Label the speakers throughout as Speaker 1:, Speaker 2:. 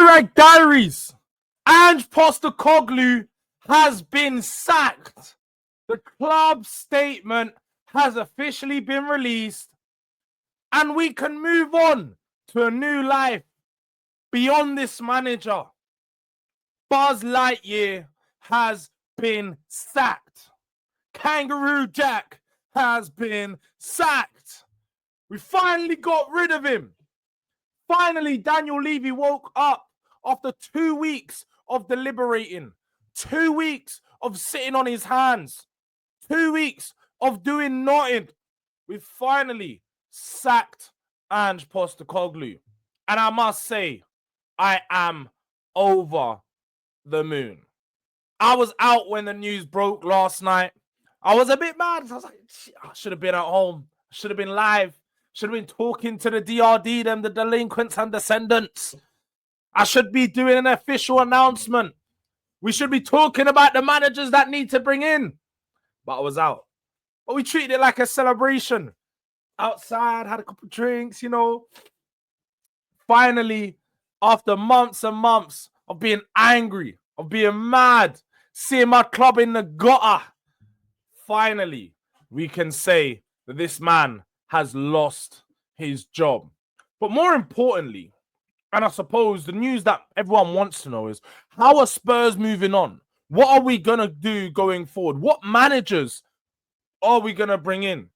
Speaker 1: Durag Diaries. Ange Postecoglu has been sacked. The club statement has officially been released, and we can move on to a new life beyond this manager. Buzz Lightyear has been sacked. Kangaroo Jack has been sacked. We finally got rid of him. Finally, Daniel Levy woke up after 2 weeks of deliberating, 2 weeks of sitting on his hands, 2 weeks of doing nothing. We finally sacked Ange Postecoglu. And I must say, I am over the moon. I was out when the news broke last night. I was a bit mad. I was like, I should have been at home. I should have been live. Should have been talking to the DRD, them, the delinquents and descendants. I should be doing an official announcement. We should be talking about the managers that need to bring in. But I was out. But we treated it like a celebration. Outside, had a couple of drinks, you know. Finally, after months and months of being angry, of being mad, seeing my club in the gutter, finally, we can say that this man has lost his job. But more importantly, and I suppose the news that everyone wants to know is, how are Spurs moving on? What are we going to do going forward? What managers are we going to bring in?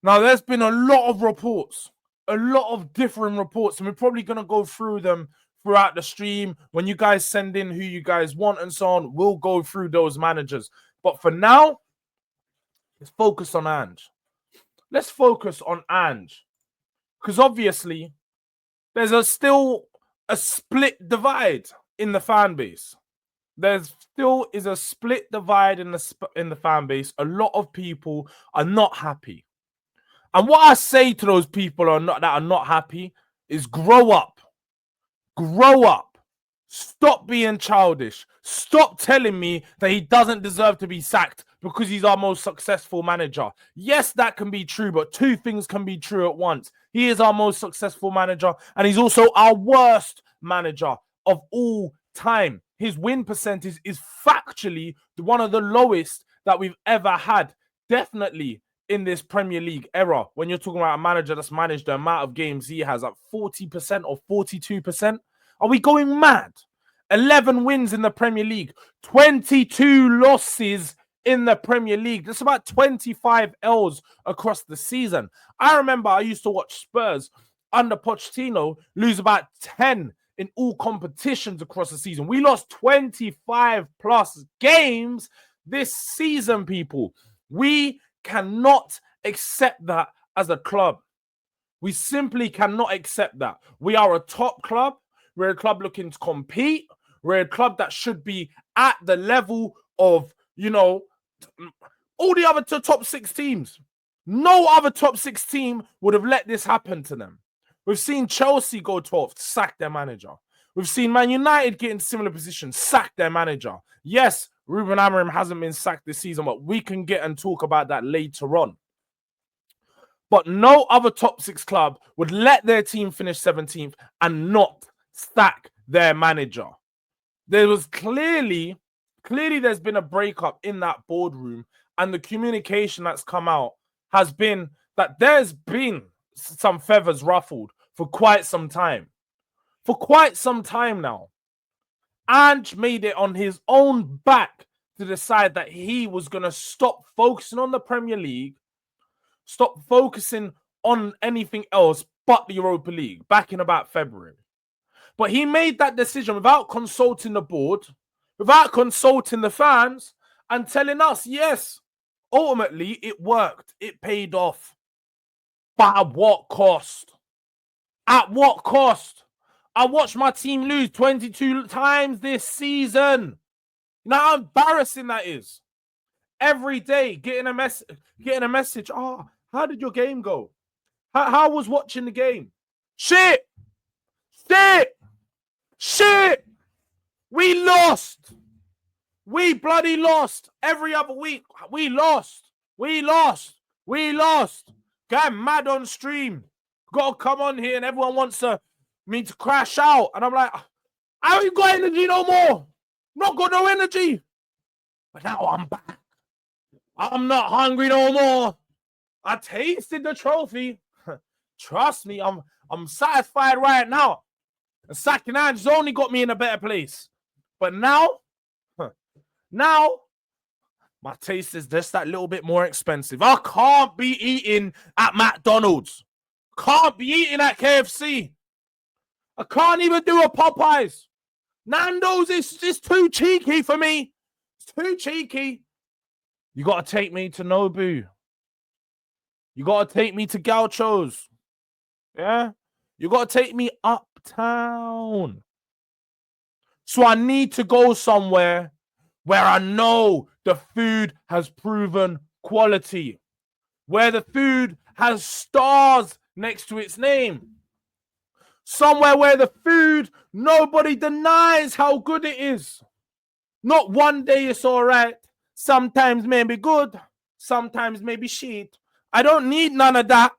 Speaker 1: Now, there's been a lot of reports, a lot of different reports, and we're probably going to go through them throughout the stream. When you guys send in who you guys want and so on, we'll go through those managers. But for now, let's focus on Ange. Let's focus on Ange. Because obviously, there's still a split divide in the fan base. There still is a split divide in the fan base. A lot of people are not happy. And what I say to those people that are not happy is grow up. Grow up. Stop being childish. Stop telling me that he doesn't deserve to be sacked because he's our most successful manager. Yes, that can be true, but two things can be true at once. He is our most successful manager, and he's also our worst manager of all time. His win percentage is factually one of the lowest that we've ever had, definitely in this Premier League era. When you're talking about a manager that's managed the amount of games he has, like 40% or 42%. Are we going mad? 11 wins in the Premier League, 22 losses in the Premier League. That's about 25 L's across the season. I remember I used to watch Spurs under Pochettino lose about 10 in all competitions across the season. We lost 25 plus games this season, people. We cannot accept that as a club. We simply cannot accept that. We are a top club. We're a club looking to compete. We're a club that should be at the level of, you know, all the other top 6 teams. No other top 6 team would have let this happen to them. We've seen Chelsea go 12th, sack their manager. We've seen Man United get in similar positions, sack their manager. Yes, Ruben Amorim hasn't been sacked this season, but we can get and talk about that later on. But no other top 6 club would let their team finish 17th and not sack their manager. There was clearly there's been a breakup in that boardroom, and the communication that's come out has been that there's been some feathers ruffled for quite some time. For quite some time now. Ange made it on his own back to decide that he was going to stop focusing on the Premier League, stop focusing on anything else but the Europa League back in about February. But he made that decision without consulting the board, without consulting the fans, and telling us, yes, ultimately it worked. It paid off. But at what cost? At what cost? I watched my team lose 22 times this season. You know how embarrassing that is? Every day getting a message. Oh, how did your game go? How was watching the game? Shit! We lost. We bloody lost. Every other week, we lost. Getting mad on stream. Got to come on here and everyone wants me to crash out. And I'm like, I ain't got energy no more. Not got no energy. But now I'm back. I'm not hungry no more. I tasted the trophy. Trust me, I'm satisfied right now. And sacking Ange's only got me in a better place. But now, now, my taste is just that little bit more expensive. I can't be eating at McDonald's. Can't be eating at KFC. I can't even do a Popeyes. Nando's is too cheeky for me. It's too cheeky. You got to take me to Nobu. You got to take me to Gaucho's. Yeah? You got to take me uptown. So I need to go somewhere where I know the food has proven quality. Where the food has stars next to its name. Somewhere where the food, nobody denies how good it is. Not one day it's all right. Sometimes maybe good. Sometimes maybe shit. I don't need none of that.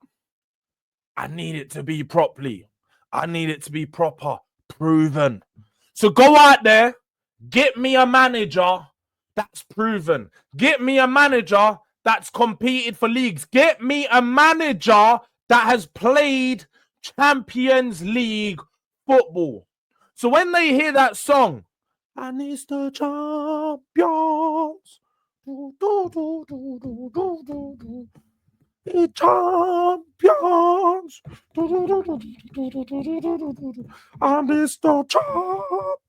Speaker 1: I need it to be properly. I need it to be proper, proven. So go out there, get me a manager that's proven. Get me a manager that's competed for leagues. Get me a manager that has played Champions League football. So when they hear that song, and it's the champions. The champions. And it's the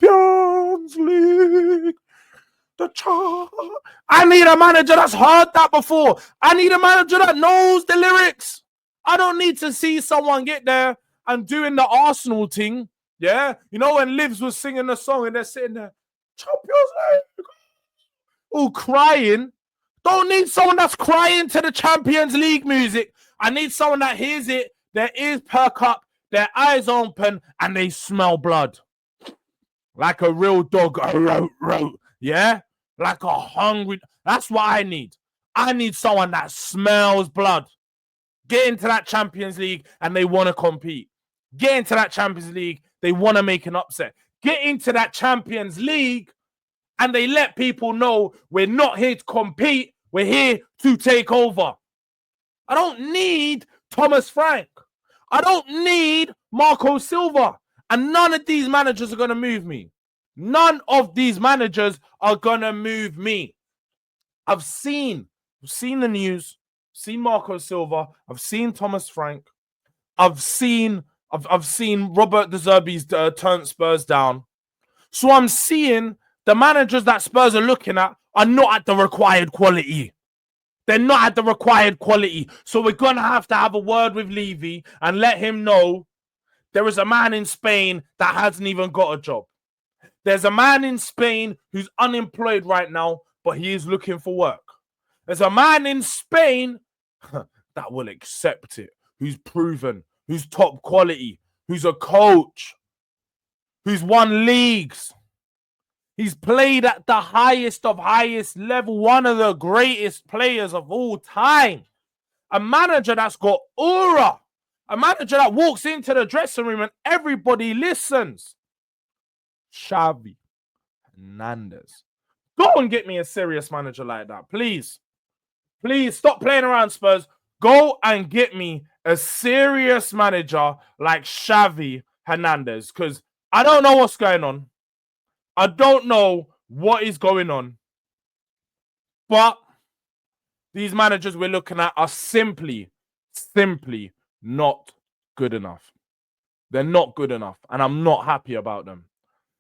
Speaker 1: Champions League. I need a manager that's heard that before. I need a manager that knows the lyrics. I don't need to see someone get there and doing the Arsenal thing. Yeah? You know when Livs was singing the song and they're sitting there, Champions League, all crying. Don't need someone that's crying to the Champions League music. I need someone that hears it, their ears perk up, their eyes open, and they smell blood. Like a real dog. Yeah? Like a hungry. That's what I need. I need someone that smells blood. Get into that Champions League and they want to compete. Get into that Champions League, they want to make an upset. Get into that Champions League and they let people know we're not here to compete, we're here to take over. I don't need Thomas Frank. I don't need Marco Silva. And none of these managers are going to move me. None of these managers are going to move me. I've seen the news, seen Marco Silva, I've seen Thomas Frank, I've seen Robert De Zerbi's turn Spurs down. So I'm seeing the managers that Spurs are looking at are not at the required quality. They're not at the required quality. So we're going to have a word with Levy and let him know there is a man in Spain that hasn't even got a job. There's a man in Spain who's unemployed right now, but he is looking for work. There's a man in Spain that will accept it, who's proven, who's top quality, who's a coach, who's won leagues. He's played at the highest of highest level, one of the greatest players of all time. A manager that's got aura. A manager that walks into the dressing room and everybody listens. Xavi Hernandez. Go and get me a serious manager like that, please. Please stop playing around, Spurs. Go and get me a serious manager like Xavi Hernandez, because I don't know what's going on. I don't know what is going on. But these managers we're looking at are simply not good enough. They're not good enough, and I'm not happy about them.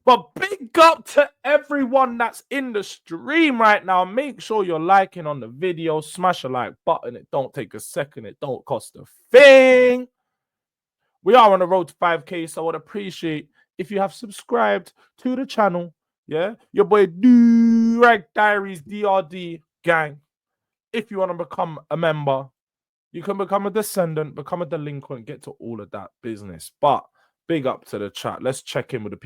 Speaker 1: But big up to everyone that's in the stream right now. Make sure you're liking on the video. Smash a like button. It don't take a second. It don't cost a thing. We are on the road to 5K, so I would appreciate if you have subscribed to the channel. Yeah? Your boy Durag Diaries, DRD gang. If you want to become a member, you can become a descendant, become a delinquent, get to all of that business. But big up to the chat. Let's check in with the people.